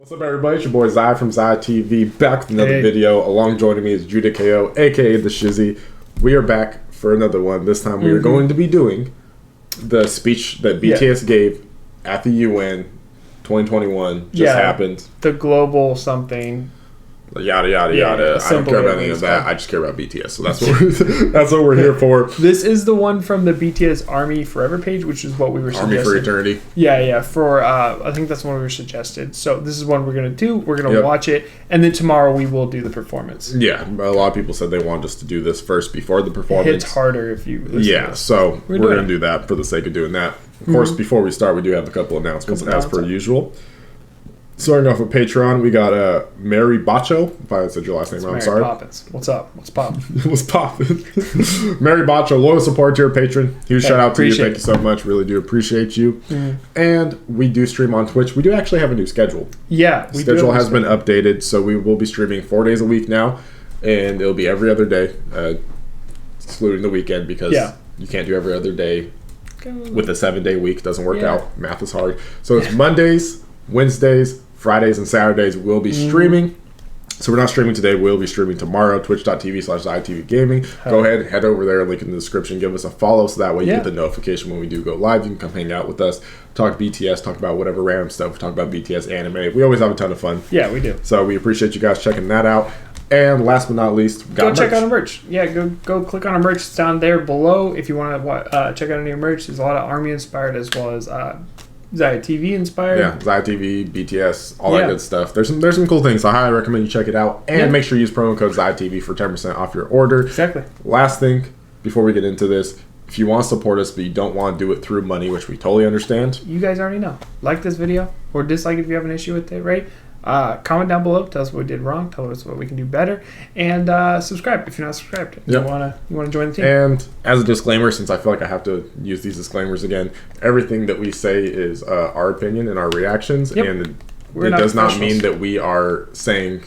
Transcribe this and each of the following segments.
What's up, everybody? It's your boy Ziah from Ziah TV, back with another video. Along joining me is Judah KO, aka The Shizzy. We are back for another one. This time we are going to be doing the speech that BTS gave at the UN 2021. Just happened. The global something. Yada yada yada. I don't care about any of that. I just care about BTS. So that's what we're here for. This is the one from the BTS Army Forever page, which is what we were suggesting. Army for Eternity. Yeah. For I think that's one we were suggested. So this is one we're gonna do. We're gonna watch it, and then tomorrow we will do the performance. Yeah, a lot of people said they wanted us to do this first before the performance. It hits harder if you. Yeah, so we're gonna do that for the sake of doing that. Of course, before we start, we do have a couple announcements as per usual. Starting off with Patreon, we got Mary Bacho. If I said your last name wrong, I'm sorry. Poppins. What's up? What's poppin'? What's poppin'? Mary Bacho, loyal support to your patron. Huge shout out to you. Thank you so much. Really do appreciate you. And we do stream on Twitch. We do actually have a new schedule. Yeah, the schedule has been updated, so we will be streaming 4 days a week now, and it'll be every other day, excluding the weekend, because you can't do every other day with a 7-day week. Doesn't work out. Math is hard. So it's Mondays, Wednesdays, Fridays, and Saturdays we'll be streaming. So we're not streaming today. We'll be streaming tomorrow. Twitch.tv/ZiahTV Gaming. Go ahead, head over there. Link in the description. Give us a follow so that way you get the notification when we do go live. You can come hang out with us, talk BTS, talk about whatever random stuff. We talk about BTS anime. We always have a ton of fun. Yeah, we do. So we appreciate you guys checking that out. And last but not least, we got go check out our merch. Yeah, go click on our merch. It's down there below if you want to check out any merch. There's a lot of Army inspired as well as Ziah TV inspired. Yeah, Ziah TV, BTS, all that good stuff. There's some cool things. I highly recommend you check it out. And make sure you use promo code Ziah TV for 10% off your order. Exactly. Last thing, before we get into this, if you want to support us but you don't want to do it through money, which we totally understand. You guys already know. Like this video or dislike it if you have an issue with it, right? Comment down below. Tell us what we did wrong. Tell us what we can do better. And subscribe if you're not subscribed. You wanna join the team. And as a disclaimer, since I feel like I have to use these disclaimers again, everything that we say is our opinion and our reactions, and it does not mean that we are saying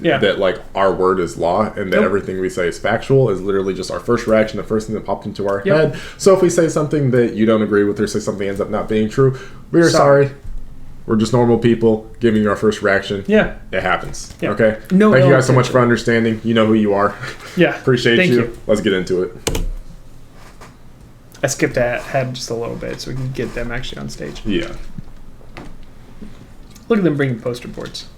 that like our word is law and that everything we say is factual. Is literally just our first reaction, the first thing that popped into our head. So if we say something that you don't agree with or say something ends up not being true, we are sorry. We're just normal people giving you our first reaction. Yeah. It happens. Yeah. Okay? Thank you guys so much for understanding. You know who you are. Yeah. Appreciate you. Let's get into it. I skipped ahead just a little bit so we can get them actually on stage. Yeah. Look at them bringing poster boards.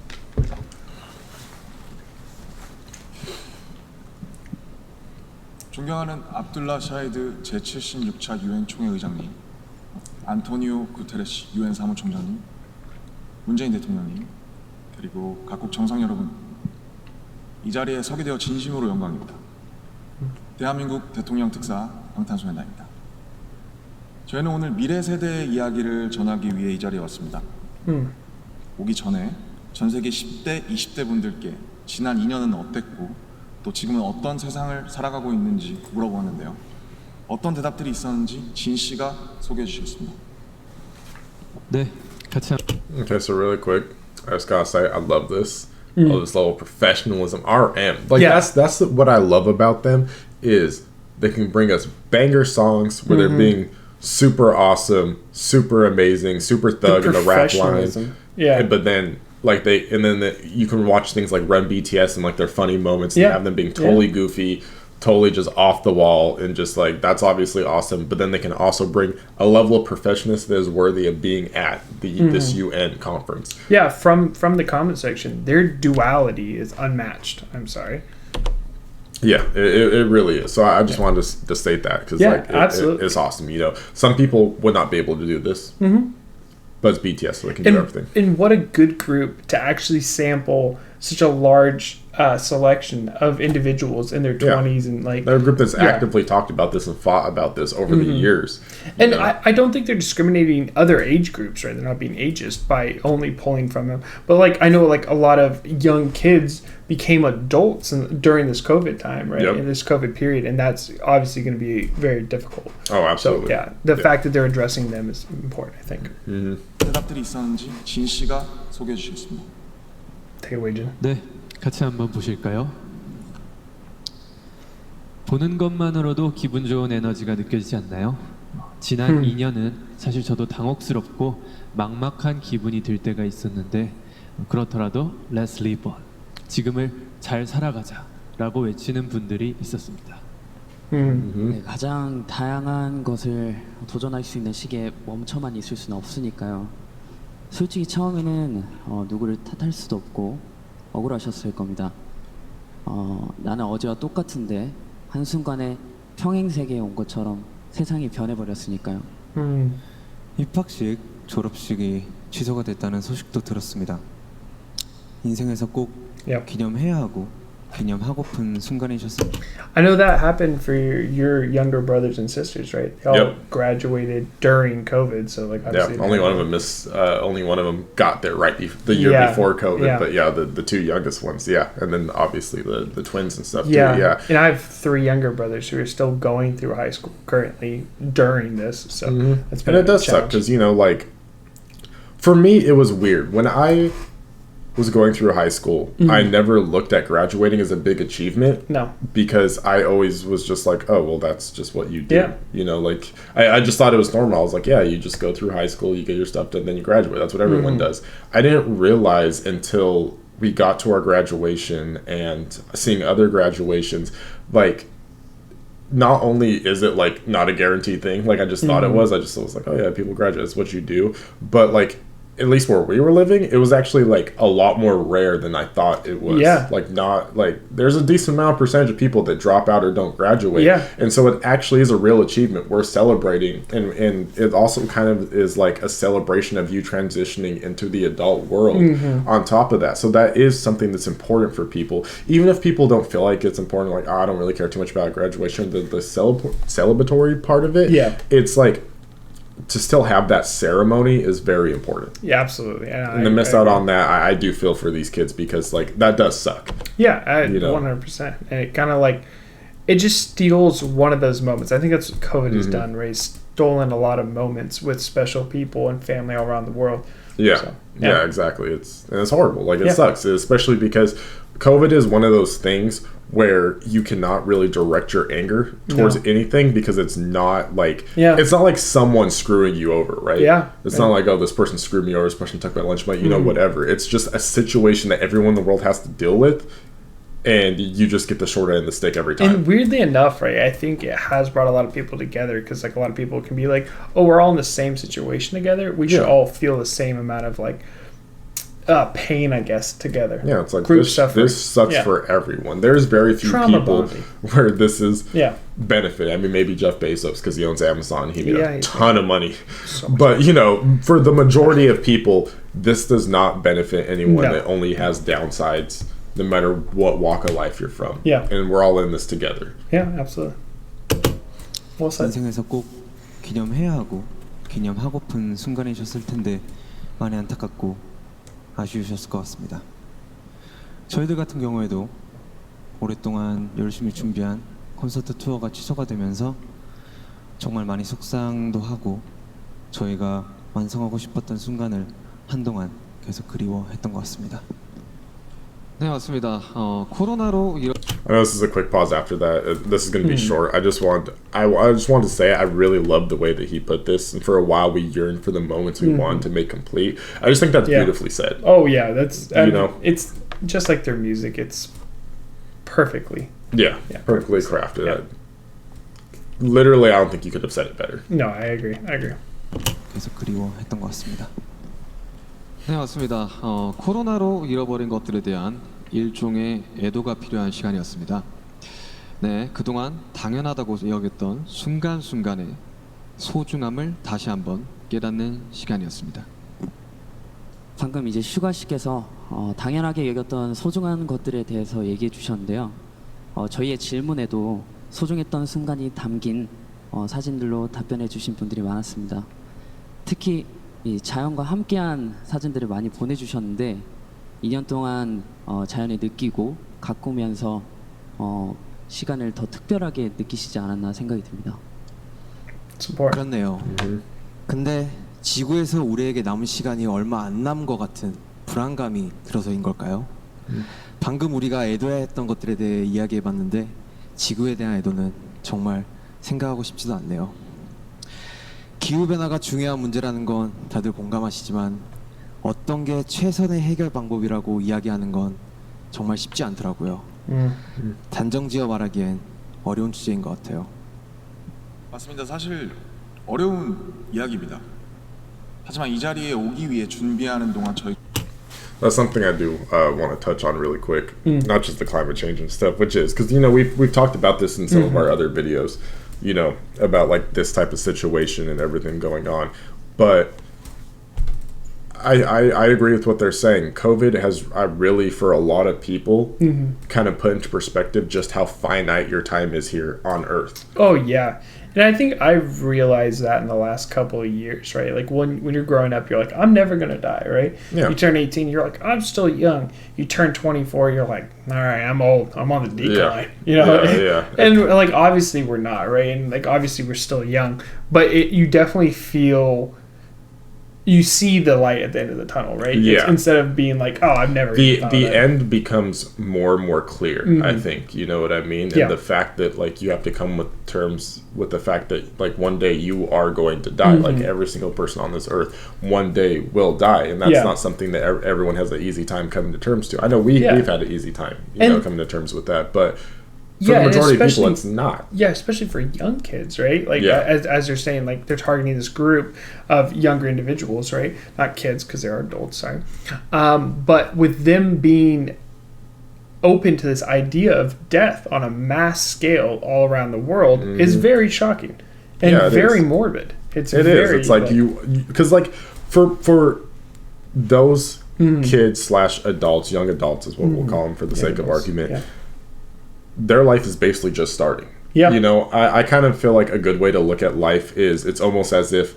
존경하는 압둘라 샤히드 제76차 유엔 총회 의장님, 안토니오 구테레시 유엔 사무총장님, 문재인 대통령님, 그리고 각국 정상 여러분, 이 자리에 서게 되어 진심으로 영광입니다. 대한민국 대통령 특사 방탄소년단입니다. 저희는 오늘 미래 세대의 이야기를 전하기 위해 이 자리에 왔습니다. 오기 전에 전 세계 10대, 20대 분들께 지난 2년은 어땠고 또 지금은 어떤 세상을 살아가고 있는지 물어보았는데요. 어떤 대답들이 있었는지 진 씨가 소개해 주시겠습니다. 네, 같이. Okay, so really quick, I just gotta say I love this. I love this level of professionalism. RM, like that's what I love about them is they can bring us banger songs where they're being super awesome, super amazing, super thug in the rap line. Yeah, but then you can watch things like Run BTS and like their funny moments and have them being totally goofy, totally just off the wall, and just like that's obviously awesome. But then they can also bring a level of professionalism that is worthy of being at this UN conference. Yeah, from the comment section, their duality is unmatched. I'm sorry. Yeah, it really is. So I just wanted to state that because it's awesome. You know, some people would not be able to do this. But it's BTS, so they can do everything. And what a good group to actually sample such a large selection of individuals in their 20s and like. They're a group that's actively talked about this and fought about this over the years. And I don't think they're discriminating other age groups, right? They're not being ageist by only pulling from them. But like I know like a lot of young kids became adults during this COVID time, right? In this COVID period, and that's obviously going to be very difficult. Oh, absolutely. So the fact that they're addressing them is important, I think. 대답들이 있었는지 진 씨가 소개해 주시겠습니다. Take it away, Jin. 네, 같이 한번 보실까요? 보는 것만으로도 기분 좋은 에너지가 느껴지지 않나요? 지난 2년은 사실 저도 당혹스럽고 막막한 기분이 들 때가 있었는데 그렇더라도 Let's live on. 지금을 잘 살아가자라고 외치는 분들이 있었습니다. 네, 가장 다양한 것을 도전할 수 있는 시기에 멈춰만 있을 수는 없으니까요. 솔직히 처음에는 누구를 탓할 수도 없고 억울하셨을 겁니다. 나는 어제와 똑같은데 한순간에 평행세계에 온 것처럼 세상이 변해버렸으니까요. 입학식, 졸업식이 취소가 됐다는 소식도 들었습니다. 인생에서 꼭 기념해야 하고 기념하고픈 순간이셨습니다. I know that happened for your younger brothers and sisters, right? They all graduated during COVID, so like obviously only one of them only one of them got there right the year before COVID, but the two youngest ones, and then obviously the twins and stuff too. And I have 3 younger brothers who are still going through high school currently during this, so it's been and it does suck because like for me it was weird when I was going through high school. I never looked at graduating as a big achievement. No. Because I always was just like, oh, well, that's just what you do. Yeah. Like, I just thought it was normal. I was like, yeah, you just go through high school, you get your stuff done, then you graduate. That's what everyone does. I didn't realize until we got to our graduation and seeing other graduations, like, not only is it, like, not a guaranteed thing, like I just thought it was. I was like, oh, yeah, people graduate. That's what you do. But, like, at least where we were living, it was actually like a lot more rare than I thought it was. Yeah. Like not like there's a decent amount of percentage of people that drop out or don't graduate. Yeah. And so it actually is a real achievement we're celebrating. And it also kind of is like a celebration of you transitioning into the adult world on top of that. So that is something that's important for people. Even if people don't feel like it's important, like, I don't really care too much about graduation, the celebratory part of it, it's like, to still have that ceremony is very important. Yeah, absolutely. And to miss out on that, I do feel for these kids because like that does suck. Yeah, 100%. And it kind of like it just steals one of those moments. I think that's what COVID has done, right? It's stolen a lot of moments with special people and family all around the world. Yeah. So, yeah, exactly. It's horrible. Like it sucks, especially because COVID is one of those things where you cannot really direct your anger towards anything because it's not like it's not like someone screwing you over, right? It's not like, oh, this person screwed me over, this person took my lunch money, you know, whatever. It's just a situation that everyone in the world has to deal with, and you just get the short end of the stick every time. And weirdly enough, right, I think it has brought a lot of people together because like a lot of people can be like, oh, we're all in the same situation together, we should all feel the same amount of like pain, I guess, together. Yeah, it's like this sucks for everyone. There's very few Trauma people bonding. where this is benefit. I mean, maybe Jeff Bezos because he owns Amazon. He made a ton of money. But, you know, for the majority of people, this does not benefit anyone. It only has downsides no matter what walk of life you're from. Yeah. And we're all in this together. Yeah, absolutely. Well said. 인생에서 꼭 기념해야 하고 기념하고픈 순간이셨을 텐데 많이 안타깝고 아쉬우셨을 것 같습니다. 저희들 같은 경우에도 오랫동안 열심히 준비한 콘서트 투어가 취소가 되면서 정말 많이 속상도 하고 저희가 완성하고 싶었던 순간을 한동안 계속 그리워했던 것 같습니다. 네, 맞습니다. 코로나로 I know this is a quick pause after that. This is going to be short. I just want to say I really love the way that he put this. And for a while, we yearned for the moments we wanted to make complete. I just think that's beautifully said. Oh yeah, that's it's just like their music. It's perfectly perfectly crafted. Yeah. Literally, I don't think you could have said it better. No, I agree. 계속 그리워했던 것 같습니다. 네, 맞습니다. 코로나로 잃어버린 것들에 대한 일종의 애도가 필요한 시간이었습니다. 네, 그동안 당연하다고 여겼던 순간순간의 소중함을 다시 한번 깨닫는 시간이었습니다. 방금 이제 슈가 씨께서 당연하게 여겼던 소중한 것들에 대해서 얘기해 주셨는데요. 저희의 질문에도 소중했던 순간이 담긴 사진들로 답변해 주신 분들이 많았습니다. 특히 이 자연과 함께한 사진들을 많이 보내주셨는데 2년 동안 자연을 느끼고 가꾸면서 시간을 더 특별하게 느끼시지 않았나 생각이 듭니다. 그렇네요. 근데 지구에서 우리에게 남은 시간이 얼마 안 남은 것 같은 불안감이 들어서인 걸까요? 방금 우리가 애도해야 했던 것들에 대해 이야기해봤는데 지구에 대한 애도는 정말 생각하고 싶지도 않네요. 기후변화가 중요한 문제라는 건 다들 공감하시지만 어떤 게 최선의 해결 방법이라고 이야기하는 건 정말 쉽지 않더라고요. 단정지어 말하기엔 어려운 주제인 것 같아요. 맞습니다. 사실 어려운 이야기입니다. 하지만 이 자리에 오기 위해 준비하는 동안 저희 That's something I do want to touch on really quick. Not just the climate change and stuff, which is because we've talked about this in some of our other videos, about like this type of situation and everything going on. But I agree with what they're saying. COVID has really, for a lot of people, kind of put into perspective just how finite your time is here on Earth. Oh yeah. And I think I've realized that in the last couple of years, right? Like when you're growing up, you're like, I'm never going to die, right? Yeah. You turn 18, you're like, I'm still young. You turn 24, you're like, all right, I'm old. I'm on the decline, Yeah. And like, obviously we're not, right? And like, obviously we're still young, but you definitely feel, you see the light at the end of the tunnel, right? Yeah. Instead of being like, oh, I've never. The end becomes more and more clear. I think you know what I mean, Yeah. and the fact that like you have to come with terms with the fact that like one day you are going to die. Like every single person on this earth, one day will die, and that's not something that everyone has an easy time coming to terms to. I know we've had an easy time, coming to terms with that, but. For the majority of people, it's not. Yeah, especially for young kids, right? Like, as you're saying, like, they're targeting this group of younger individuals, right? Not kids, because they're adults, sorry. But with them being open to this idea of death on a mass scale all around the world is very shocking and very morbid. It is. It's like because like for those kids / adults, young adults is what we'll call them for the sake of argument. Yeah. Their life is basically just starting. Yeah. I kind of feel like a good way to look at life is it's almost as if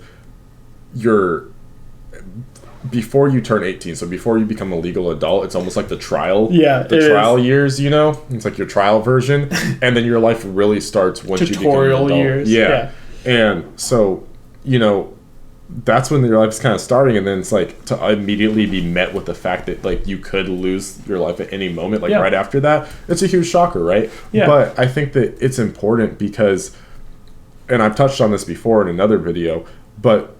before you turn 18, so before you become a legal adult, it's almost like the trial years, It's like your trial version. And then your life really starts once you become an adult. Years. Yeah. And so, that's when your life's kind of starting, and then it's like to immediately be met with the fact that like you could lose your life at any moment, like right after that. It's a huge shocker, right? Yeah. But I think that it's important because, and I've touched on this before in another video, but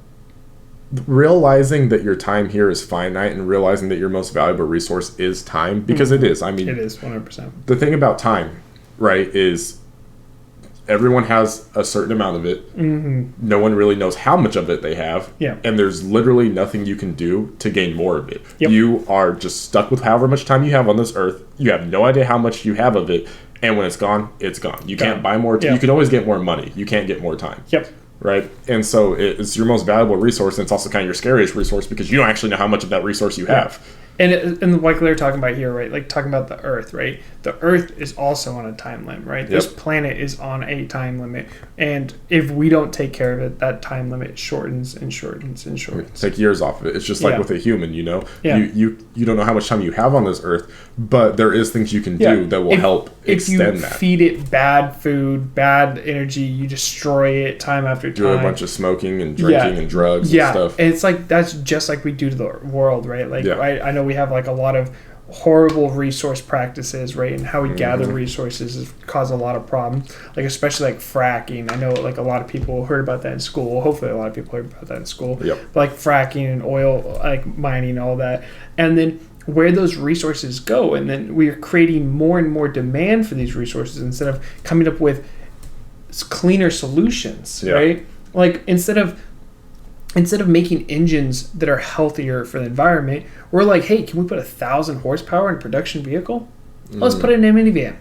realizing that your time here is finite and realizing that your most valuable resource is time, because it is. I mean, it is 100%. The thing about time, right, is everyone has a certain amount of it. No one really knows how much of it they have. Yeah. And there's literally nothing you can do to gain more of it. Yep. You are just stuck with however much time you have on this earth. You have no idea how much you have of it. And when it's gone, it's gone. You can't buy more. You can always get more money. You can't get more time. Yep. Right? And so it's your most valuable resource, and it's also kind of your scariest resource because you don't actually know how much of that resource you have. And like they're talking about here, right? Like talking about the Earth, right? The Earth is also on a time limit, right? This planet is on a time limit, and if we don't take care of it, that time limit shortens and shortens and shortens. Take years off of it. It's just like with a human, you don't know how much time you have on this Earth, but there is things you can do that will help extend that. If you feed it bad food, bad energy, you destroy it time after time. Do a bunch of smoking and drinking and drugs and stuff. And it's like that's just like we do to the world, right? Like I know we have like a lot of horrible resource practices, right? And how we gather resources has caused a lot of problems, like especially like fracking. I know like a lot of people heard about that in school. Hopefully a lot of people heard about that in school. But like fracking and oil, like mining and all that. And then where those resources go, and then we're creating more and more demand for these resources instead of coming up with cleaner solutions, right? Like instead of making engines that are healthier for the environment, we're like, hey, can we put 1,000 horsepower in a production vehicle? Let's put it in a minivan.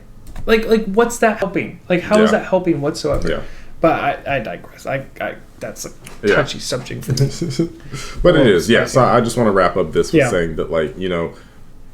Like what's that helping? Like how is that helping whatsoever? But I digress. I that's a touchy subject for me. But it is, So I just want to wrap up this with saying that, like,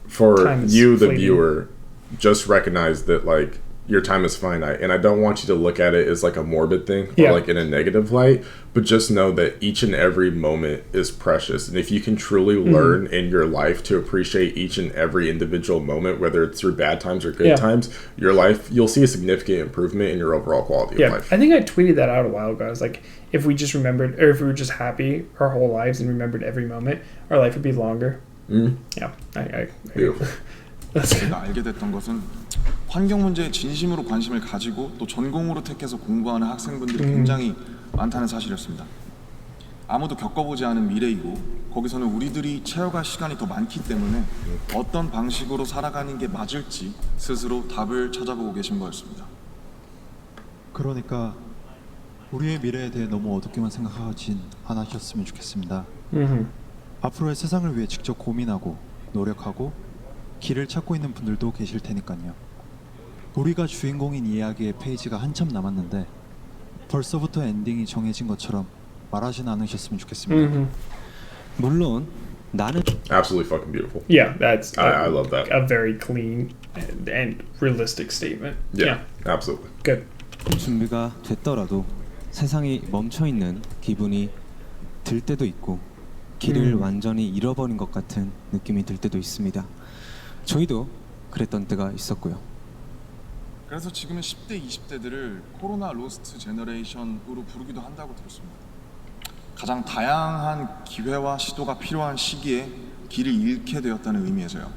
for you, the viewer, just recognize that, like, your time is finite, and I don't want you to look at it as like a morbid thing or like in a negative light, but just know that each and every moment is precious, and if you can truly learn in your life to appreciate each and every individual moment, whether it's through bad times or good times, your life, you'll see a significant improvement in your overall quality of life. I think I tweeted that out a while ago. I was like, if we just remembered, or if we were just happy our whole lives and remembered every moment, our life would be longer. I Beautiful. 제가 알게 됐던 것은 환경 문제에 진심으로 관심을 가지고 또 전공으로 택해서 공부하는 학생분들이 굉장히 많다는 사실이었습니다. 아무도 겪어보지 않은 미래이고 거기서는 우리들이 채워갈 시간이 더 많기 때문에 어떤 방식으로 살아가는 게 맞을지 스스로 답을 찾아보고 계신 거였습니다. 그러니까 우리의 미래에 대해 너무 어둡게만 생각하진 않으셨으면 좋겠습니다. 앞으로의 세상을 위해 직접 고민하고 노력하고 길을 찾고 있는 분들도 계실 테니까요. 우리가 주인공인 이야기의 페이지가 한참 남았는데 벌써부터 엔딩이 정해진 것처럼 말하진 않으셨으면 좋겠습니다. 물론 나는 Absolutely fucking beautiful. Yeah, that's I love that. a very clean and realistic statement. Yeah, absolutely. Good. 준비가 됐더라도 세상이 멈춰 있는 기분이 들 때도 있고 길을 완전히 잃어버린 것 같은 느낌이 들 때도 있습니다. 저희도 그랬던 때가 있었고요. 그래서 지금은 10대, 20대들을 코로나 로스트 제너레이션으로 부르기도 한다고 들었습니다. 가장 다양한 기회와 시도가 필요한 시기에 길을 잃게 되었다는 의미에서요.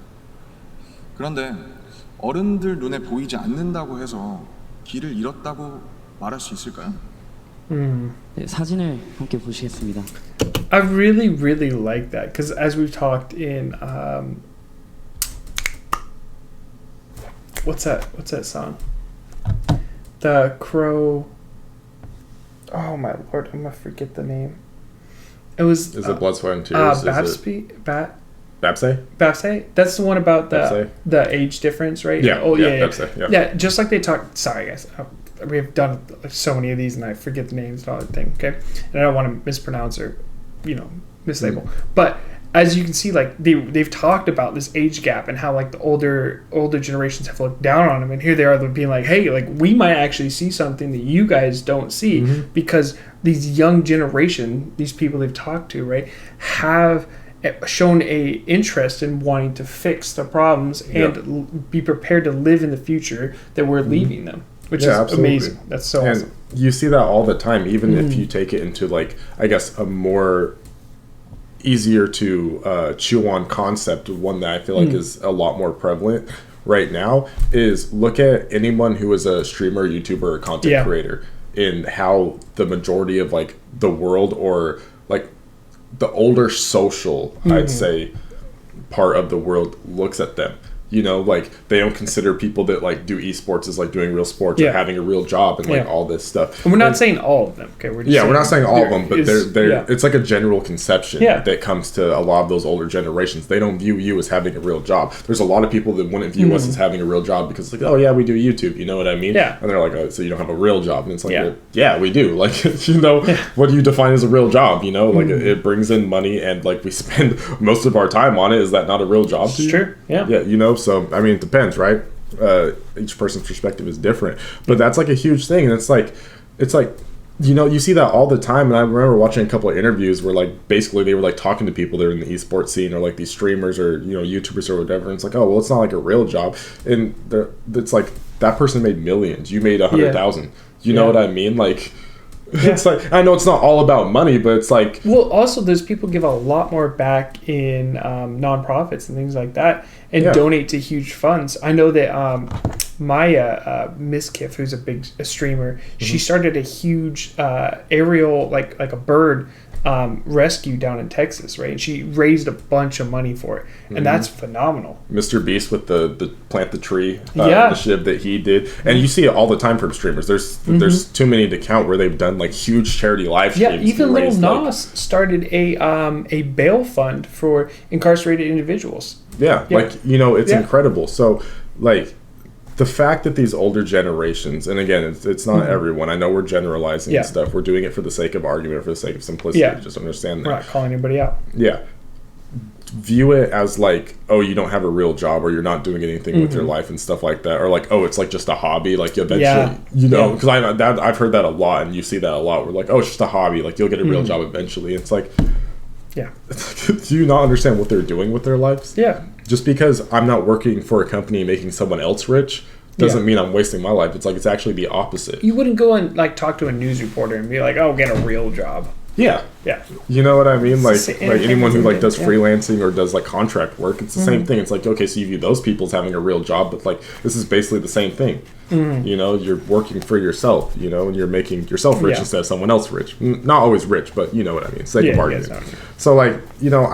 그런데 어른들 눈에 보이지 않는다고 해서 길을 잃었다고 말할 수 있을까요? 네, 사진을 함께 보시겠습니다. I really like that because as we've talked in what's that song? The Crow. Oh my lord, I'm gonna forget the name. It was. Is it Blood, Sweat, and Tears? Babsay? Babsay? That's the one about the age difference, right? Yeah. Oh yeah. Babsay, Yeah. Just like they talk. Sorry guys, we have done so many of these and I forget the names and all that thing. Okay, and I don't want to mispronounce or, mislabel. But as you can see, like they've talked about this age gap and how like the older generations have looked down on them, and here they are being like, hey, like we might actually see something that you guys don't see because these young generation, these people they've talked to, right, have shown a interest in wanting to fix the problems and be prepared to live in the future that we're leaving them, which is absolutely amazing. That's so and awesome. You see that all the time, even if you take it into like, I guess, a more easier to chew on concept, one that I feel like is a lot more prevalent right now is look at anyone who is a streamer, YouTuber, or content creator, in how the majority of like the world or like the older social, I'd say, part of the world looks at them. Like they don't consider people that like do esports as like doing real sports or having a real job and like all this stuff. And we're not saying all of them. Okay, we're not saying all of them, but they're it's like a general conception Yeah. that comes to a lot of those older generations. They don't view you as having a real job. There's a lot of people that wouldn't view us as having a real job because like, oh yeah, we do YouTube. You know what I mean? Yeah. And they're like, oh, so you don't have a real job? And it's like, Yeah. well, yeah, we do. Like, what do you define as a real job? Like it brings in money and like we spend most of our time on it. Is that not a real job to you? Sure. Yeah. Yeah. So I mean, it depends. Right, each person's perspective is different, but that's like a huge thing, and it's like you see that all the time. And I remember watching a couple of interviews where like basically they were like talking to people that are in the esports scene or like these streamers or YouTubers or whatever, and it's like, oh well, it's not like a real job, and it's like that person made millions, you made 100,000. You know what I mean? Like it's like, I know it's not all about money, but it's like, well, also those people give a lot more back in nonprofits and things like that, and donate to huge funds. I know that Maya Miskiff, who's a streamer, she started a huge aerial like a bird rescue down in Texas, right? And she raised a bunch of money for it, and that's phenomenal. Mr. Beast with the plant the tree initiative that he did, and you see it all the time from streamers. There's too many to count where they've done like huge charity live streams. Yeah, even Lil Nas started a bail fund for incarcerated individuals. Yeah, like it's incredible. So like the fact that these older generations, and again, it's not everyone. I know we're generalizing and stuff. We're doing it for the sake of argument, for the sake of simplicity. Just understand that. We're not calling anybody out. Yeah. View it as like, oh, you don't have a real job, or you're not doing anything with your life and stuff like that, or like, oh, it's like just a hobby. Like eventually, because I've heard that a lot, and you see that a lot. We're like, oh, it's just a hobby. Like you'll get a real job eventually. It's like, do you not understand what they're doing with their lives? Yeah. Just because I'm not working for a company making someone else rich doesn't mean I'm wasting my life. It's like it's actually the opposite. You wouldn't go and like talk to a news reporter and be like, "Oh, get a real job." Yeah. Yeah. You know what I mean? Like Like anyone who like does yeah. freelancing or does like contract work, it's the same thing. It's like, okay, so you view those people as having a real job, but like this is basically the same thing. You know, you're working for yourself, you know, and you're making yourself rich instead of someone else rich. Not always rich, but you know what I mean. Sake of argument. So like, you know,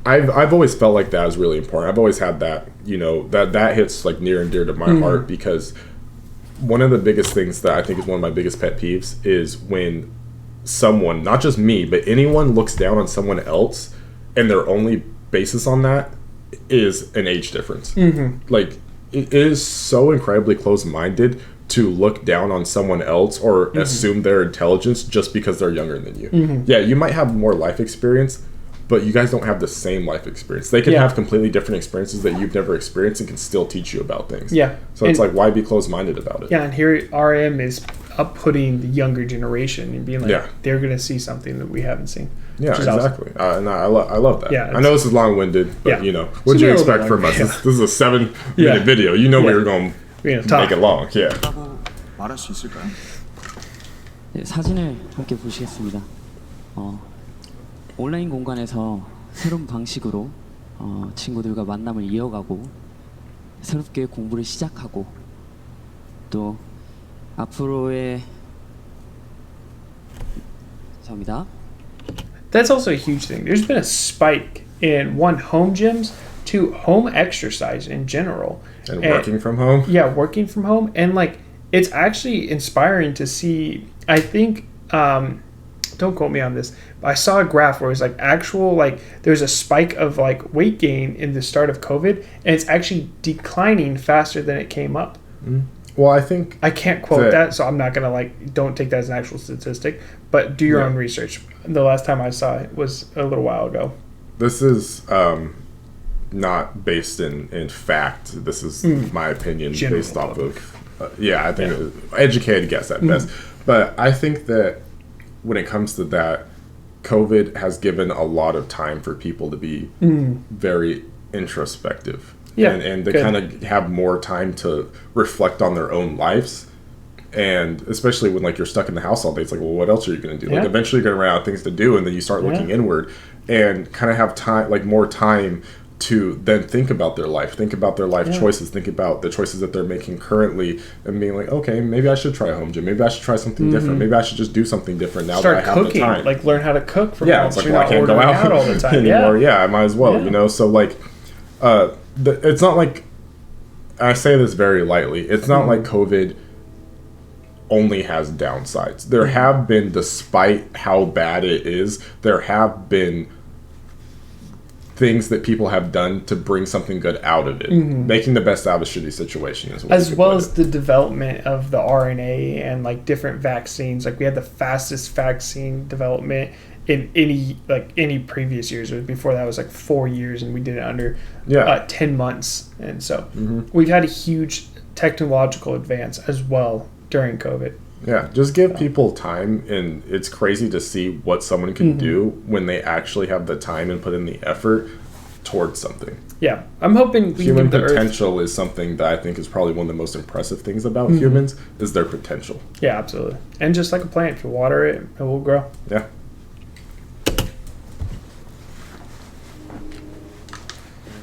I've always felt like that is really important. I've always had that, you know, that hits like near and dear to my heart, because one of the biggest things that I think is one of my biggest pet peeves is when someone, not just me, but anyone looks down on someone else and their only basis on that is an age difference. Like, it is so incredibly close-minded to look down on someone else or assume their intelligence just because they're younger than you. Yeah, you might have more life experience, but you guys don't have the same life experience. They can have completely different experiences that you've never experienced and can still teach you about things. Yeah. So it's like, why be close-minded about it? Yeah, and here RM is up-putting the younger generation and being like, they're going to see something that we haven't seen. Yeah, exactly. And I love that. Yeah, I know this is long-winded, but you know, what do you expect from us? This is a 7-minute video. You know we were going to make it long. Yeah. 말할 수 있을까요? 네, 사진을 함께 보시겠습니다. 온라인 공간에서 새로운 방식으로 친구들과 만남을 이어가고 새롭게 공부를 시작하고 또 앞으로의 감사합니다. That's also a huge thing. There's been a spike in home gyms to home exercise in general. And working from home? Yeah, working from home. And like, it's actually inspiring to see. I think, don't quote me on this, but I saw a graph where it was like actual, like there's a spike of like weight gain in the start of COVID, and it's actually declining faster than it came up. Well, I think I can't quote that, so I'm not gonna like, don't take that as an actual statistic, but do your own research. The last time I saw it was a little while ago. This is not based in fact. This is my opinion based off of I think educated guess at best. But I think that when it comes to that, COVID has given a lot of time for people to be very introspective. Yeah, and to kind of have more time to reflect on their own lives. And especially when like you're stuck in the house all day, it's like, well, what else are you going to do? Like eventually you're going to run out of things to do, and then you start looking inward and kind of have time, like more time to then think about their life choices, think about the choices that they're making currently, and being like, okay, maybe I should try a home gym, maybe I should try something different, maybe I should just do something different now that I have cooking, the time. like learn how to cook from home. It's like, well, I can't go out all the time anymore. I might as well, you know. So like it's not like, I say this very lightly, it's not like COVID only has downsides. There have been, despite how bad it is, there have been things that people have done to bring something good out of it. Making the best out of a shitty situation is what as well as the development of the RNA and like different vaccines. Like we had the fastest vaccine development in any previous years. Before that was like 4 years, and we did it under 10 months. And so we've had a huge technological advance as well during COVID. Yeah, just give people time, and it's crazy to see what someone can do when they actually have the time and put in the effort towards something. Yeah, I'm hoping human potential is something that I think is probably one of the most impressive things about humans, is their potential. Yeah, absolutely. And just like a plant, if you water it, it will grow. Yeah.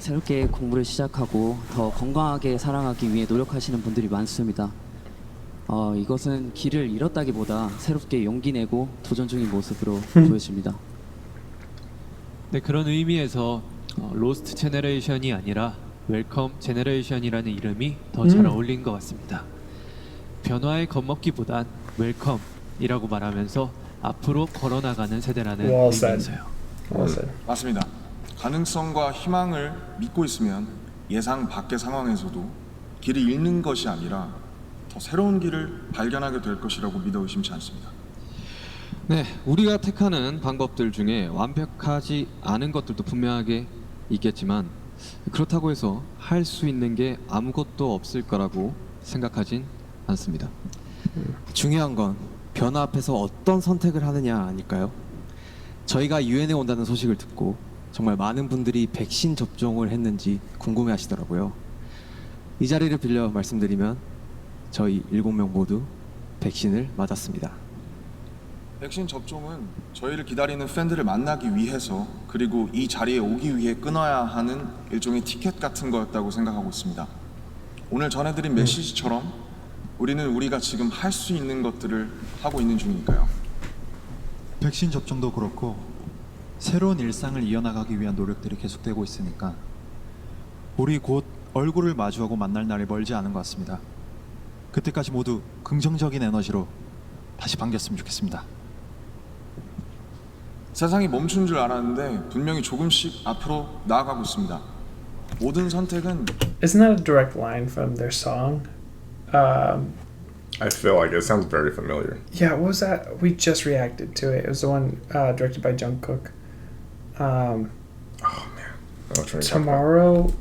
새롭게 공부를 시작하고 더 건강하게 살아가기 위해 노력하시는 분들이 많습니다. 이것은 길을 잃었다기보다 새롭게 용기 내고 도전 중인 모습으로 보여집니다. 네, 그런 의미에서 로스트 제너레이션이 아니라 웰컴 제너레이션이라는 이름이 더 잘 어울린 것 같습니다. 변화에 겁먹기보단 웰컴이라고 말하면서 앞으로 걸어나가는 세대라는 의미에서요. 맞습니다. 가능성과 희망을 믿고 있으면 예상 밖의 상황에서도 길을 잃는 것이 아니라 더 새로운 길을 발견하게 될 것이라고 믿어 의심치 않습니다. 네, 우리가 택하는 방법들 중에 완벽하지 않은 것들도 분명하게 있겠지만 그렇다고 해서 할 수 있는 게 아무것도 없을 거라고 생각하진 않습니다. 중요한 건 변화 앞에서 어떤 선택을 하느냐 아닐까요? 저희가 유엔에 온다는 소식을 듣고 정말 많은 분들이 백신 접종을 했는지 궁금해하시더라고요. 이 자리를 빌려 말씀드리면 저희 7명 모두 백신을 맞았습니다. 백신 접종은 저희를 기다리는 팬들을 만나기 위해서 그리고 이 자리에 오기 위해 끊어야 하는 일종의 티켓 같은 거였다고 생각하고 있습니다. 오늘 전해드린 메시지처럼 우리는 우리가 지금 할 수 있는 것들을 하고 있는 중이니까요. 백신 접종도 그렇고 새로운 일상을 이어나가기 위한 노력들이 계속되고 있으니까 우리 곧 얼굴을 마주하고 만날 날이 멀지 않은 것 같습니다. 그때까지 모두 긍정적인 에너지로 다시 반겼으면 좋겠습니다. 세상이 멈춘 줄 알았는데 분명히 조금씩 앞으로 나아가고 있습니다. 모든 선택은 Isn't that a direct line from their song? I feel like it sounds very familiar. Yeah, what was that? We just reacted to it. It was the one directed by Jungkook. Oh man, I know what you're talking about. Tomorrow.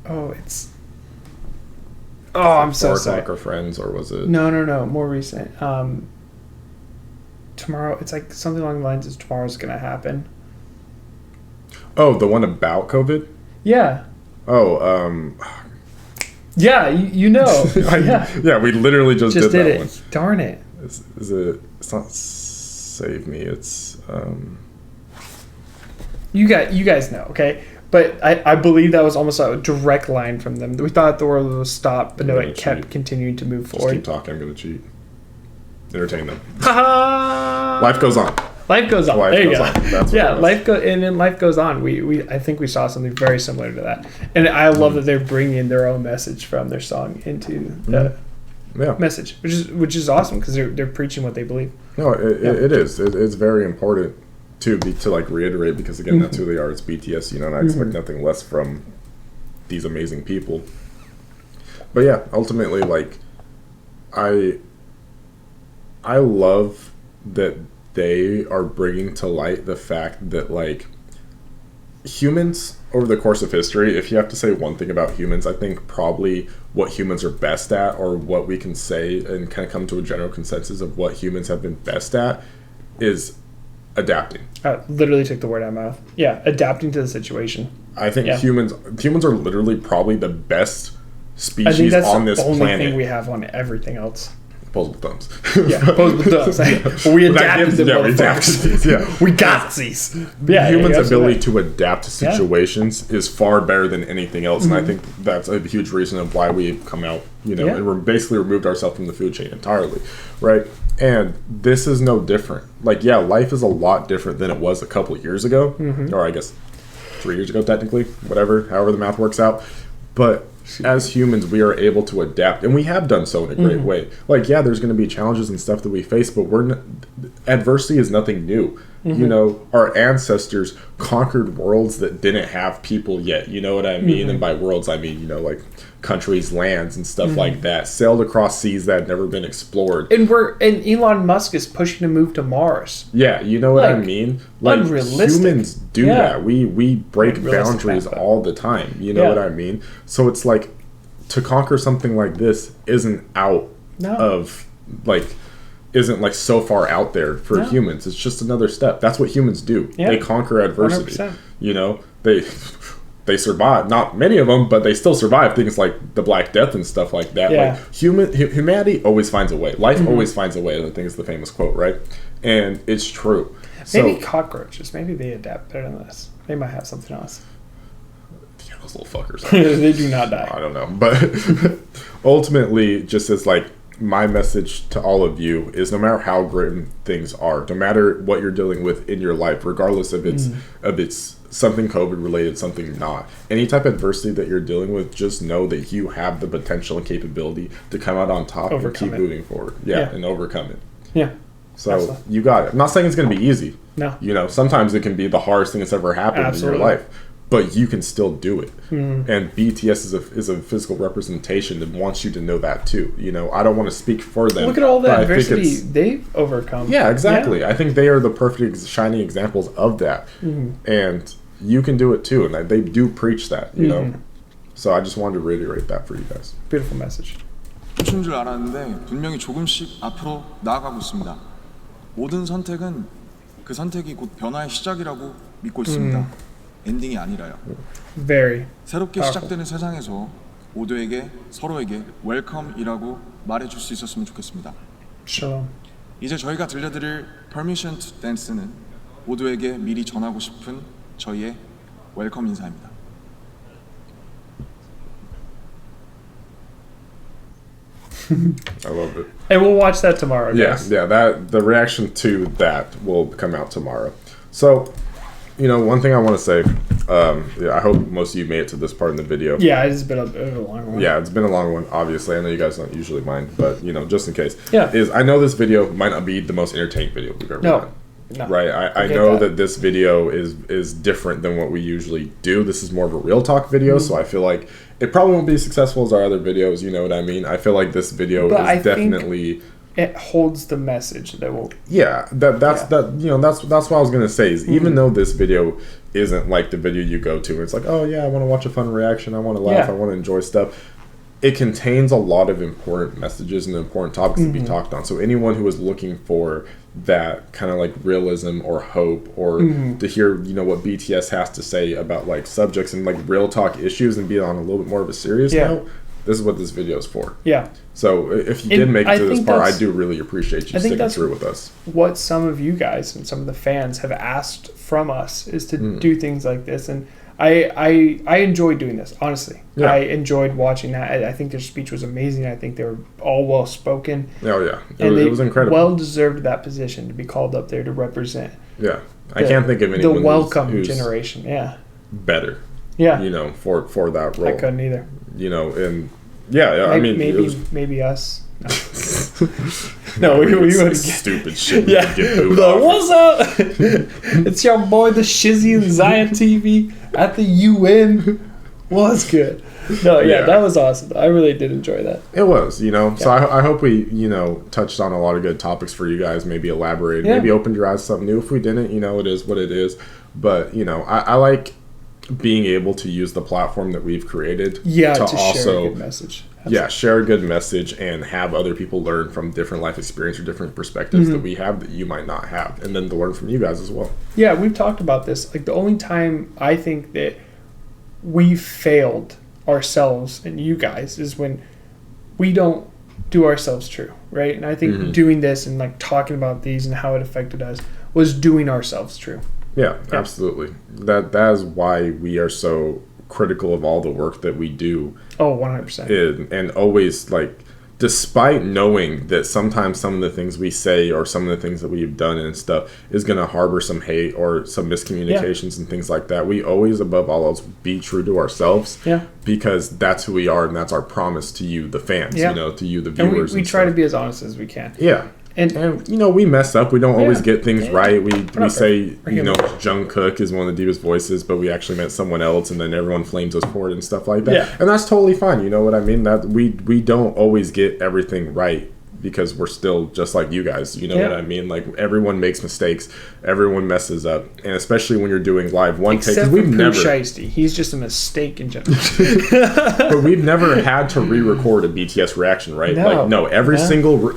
Oh, it's. Oh, I'm so sorry. Or Friends, or was it? No, more recent. Tomorrow, it's like something along the lines of tomorrow's gonna happen. Oh, the one about COVID? Yeah. Oh, Yeah, you know. Yeah. Yeah, we literally just did that it. one. Darn it. Is it? It's not Save Me. It's. You guys know, okay? But I believe that was almost a direct line from them. We thought the world would stop, but no, it kept continuing to move Just forward. keep talking. I'm gonna cheat. Entertain them. Ha! Life goes on. Life goes on. Life There you goes go. on. That's what Yeah, it is. and then life goes on. I think we saw something very similar to that, and I love that they're bringing their own message from their song into the message, which is awesome because they're preaching what they believe. No, it is. It's very important to like reiterate because again, that's who they are. It's BTS, you know, and I expect nothing less from these amazing people. But yeah, ultimately, like I love that they are bringing to light the fact that like humans over the course of history, if you have to say one thing about humans, I think probably what humans are best at, or what we can say and kind of come to a general consensus of what humans have been best at, is adapting. I literally took the word out of my mouth. Yeah, adapting to the situation. I think humans are literally probably the best I think species that's on the this only planet. thing we have on everything else. Opposable thumbs. Yeah, opposable thumbs. But we adapted them. Yeah, we adapted. Yeah, we got these. Yeah, humans' yeah, ability to adapt to situations is far better than anything else, and I think that's a huge reason of why we've come out. You know, and we're basically removed ourselves from the food chain entirely, right? And this is no different. Like, yeah, life is a lot different than it was a couple of years ago, or I guess 3 years ago, technically, whatever, however the math works out. But as humans, we are able to adapt, and we have done so in a great way. Like, yeah, there's going to be challenges and stuff that we face, but adversity is nothing new. You know, our ancestors conquered worlds that didn't have people yet. You know what I mean? And by worlds, I mean, you know, like countries, lands, and stuff like that. Sailed across seas that had never been explored. And Elon Musk is pushing to move to Mars. Yeah, you know what I mean? Like, unrealistic. humans do that. We break boundaries all the time. You know what I mean? So it's like, to conquer something like this isn't isn't like so far out there for humans. It's just another step. That's what humans do. Yeah. They conquer adversity. 100%. You know, they survive. Not many of them, but they still survive things like the Black Death and stuff like that. Yeah. Like humanity always finds a way. Life always finds a way. I think is the famous quote, right? And it's true. Maybe cockroaches. Maybe they adapt better than this. They might have something else. Yeah, those little fuckers. They do not die. I don't know, but ultimately, just as like, my message to all of you is, no matter how grim things are, no matter what you're dealing with in your life, regardless of it's something COVID related, something not, any type of adversity that you're dealing with, just know that you have the potential and capability to come out on top and keep moving forward. Yeah, and overcome it. Yeah. So absolutely. You got it. I'm not saying it's going to be easy. No. You know, sometimes it can be the hardest thing that's ever happened in your life. But you can still do it. And BTS is a physical representation that wants you to know that too. You know, I don't want to speak for them. Look at all the adversity they've overcome. Yeah, exactly. Yeah. I think they are the perfect shining examples of that. And you can do it too. And they do preach that, you know. So I just wanted to reiterate that for you guys. Beautiful message. 멈춘 줄 알았는데 분명히 조금씩 앞으로 나아가고 있습니다. 모든 선택은 그 선택이 곧 변화의 시작이라고 믿고 있습니다. 엔딩이 아니라요. 새롭게 시작되는 세상에서 모두에게 서로에게 웰컴이라고 말해줄 수 있었으면 좋겠습니다. Shalom. 이제 저희가 들려드릴 Permission to Dance는 모두에게 미리 전하고 싶은 저희의 웰컴 인사입니다. I love it. And we'll watch that tomorrow. Yeah, Guys. yeah. That the reaction to that will come out tomorrow. So, you know, one thing I want to say. I hope most of you made it to this part in the video. Yeah, it's been a bit of a long one. Yeah, it's been a long one. Obviously, I know you guys don't usually mind, but you know, just in case. Yeah. Is I know this video might not be the most entertaining video we've ever done. No. Right. I know that this video is different than what we usually do. This is more of a real talk video, so I feel like it probably won't be as successful as our other videos. You know what I mean? I feel like this video is definitely. It holds the message that will. Yeah, that's what I was gonna say. Is even though this video isn't like the video you go to, and it's like, oh yeah, I want to watch a fun reaction, I want to laugh, I want to enjoy stuff. It contains a lot of important messages and important topics to be talked on. So anyone who is looking for that kind of like realism or hope, or to hear, you know, what BTS has to say about like subjects and like real talk issues and be on a little bit more of a serious note, this is what this video is for. Yeah. So if you did make it to this part, I do really appreciate you sticking through with us. What some of you guys and some of the fans have asked from us is to do things like this, and I enjoyed doing this, honestly. Yeah. I enjoyed watching that. I think their speech was amazing. I think they were all well spoken. Oh yeah, it was incredible. Well deserved that position to be called up there to represent. Yeah, I can't think of anyone the welcome generation. Yeah, better. Yeah, you know, for that role. I couldn't either. You know, and I mean, maybe us. No, we wouldn't get stupid shit. Yeah, what's up? It's your boy, the Shizzy and Ziah TV at the UN. Was good. No, that was awesome. I really did enjoy that. It was, you know. Yeah. So I hope we, you know, touched on a lot of good topics for you guys. Maybe elaborated, maybe opened your eyes to something new. If we didn't, you know, it is what it is. But you know, I like being able to use the platform that we've created to also share a good message. Yeah, share a good message and have other people learn from different life experience or different perspectives that we have that you might not have, and then to learn from you guys as well. Yeah, we've talked about this. Like, the only time I think that we failed ourselves and you guys is when we don't do ourselves true, right? And I think doing this and like talking about these and how it affected us was doing ourselves true. Yeah, absolutely. That is why we are so critical of all the work that we do. Oh, 100%. And always, like, despite knowing that sometimes some of the things we say or some of the things that we've done and stuff is going to harbor some hate or some miscommunications and things like that, we always, above all else, be true to ourselves. Yeah. Because that's who we are, and that's our promise to you, the fans, you know, to you, the viewers. And we try to be as honest as we can. Yeah. And you know, we mess up. We don't always get things right. We say, you know, Jungkook is one of the deepest voices, but we actually meant someone else, and then everyone flames us for it and stuff like that. Yeah. And that's totally fine. You know what I mean? That we don't always get everything right because we're still just like you guys. You know what I mean? Like, everyone makes mistakes. Everyone messes up. And especially when you're doing live one take. Except for Shiesty. He's just a mistake in general. But we've never had to re-record a BTS reaction, right? Every single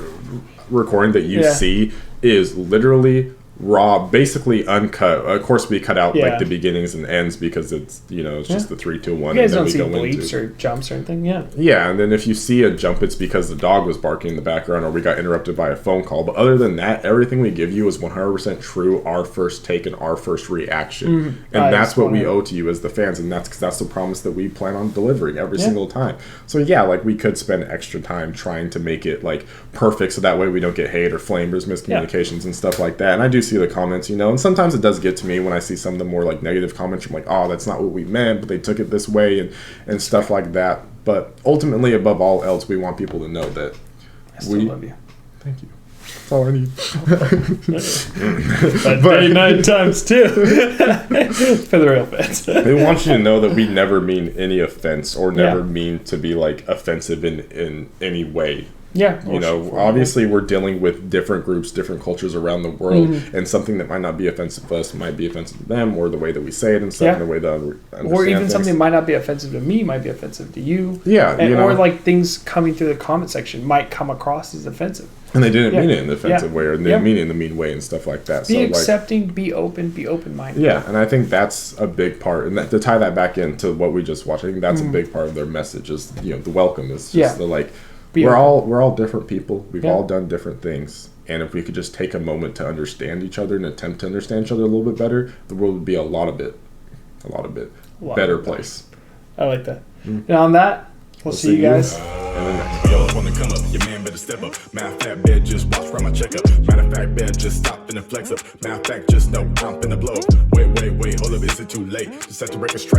recording that you see is literally raw, basically uncut. Of course, we cut out like the beginnings and ends because it's, you know, it's just the 3, 2, 1. You guys don't see bleeps or jumps or anything, Yeah, and then if you see a jump, it's because the dog was barking in the background or we got interrupted by a phone call. But other than that, everything we give you is 100% true, our first take and our first reaction. And that's what we owe to you as the fans, and that's the promise that we plan on delivering every single time. So yeah, like, we could spend extra time trying to make it like perfect so that way we don't get hate or flamers, miscommunications and stuff like that. And I do see the comments, you know, and sometimes it does get to me when I see some of the more like negative comments. I'm like, oh, that's not what we meant, but they took it this way and stuff like that. But ultimately, above all else, we want people to know that I still love you. Thank you. That's all I need. 39 times 2 for the real fans. They want you to know that we never mean any offense or never mean to be like offensive in any way. Yeah. You know, obviously we're dealing with different groups, different cultures around the world, and something that might not be offensive to us might be offensive to them, or the way that we say it and stuff, and the way that understand or even things. Something that might not be offensive to me might be offensive to you. Yeah. Or like things coming through the comment section might come across as offensive. And they didn't mean it in the offensive way, or they didn't mean it in the mean way and stuff like that. Be accepting, be open-minded. Yeah, and I think that's a big part. And to tie that back into what we just watched, I think that's a big part of their message is, you know, the welcome is just the like, we're all different people. We've all done different things. And if we could just take a moment to understand each other and attempt to understand each other a little bit better, the world would be a lot better place. I like that. And on that, we'll see you guys. Yo, wanna come up, your man better step up. Matter of fact, better just watch from my checkup. Matter of fact, better just stop and flex up. Matter of fact, just know I'm finna blow up. Wait, hold up, is it too late? Just set the record straight.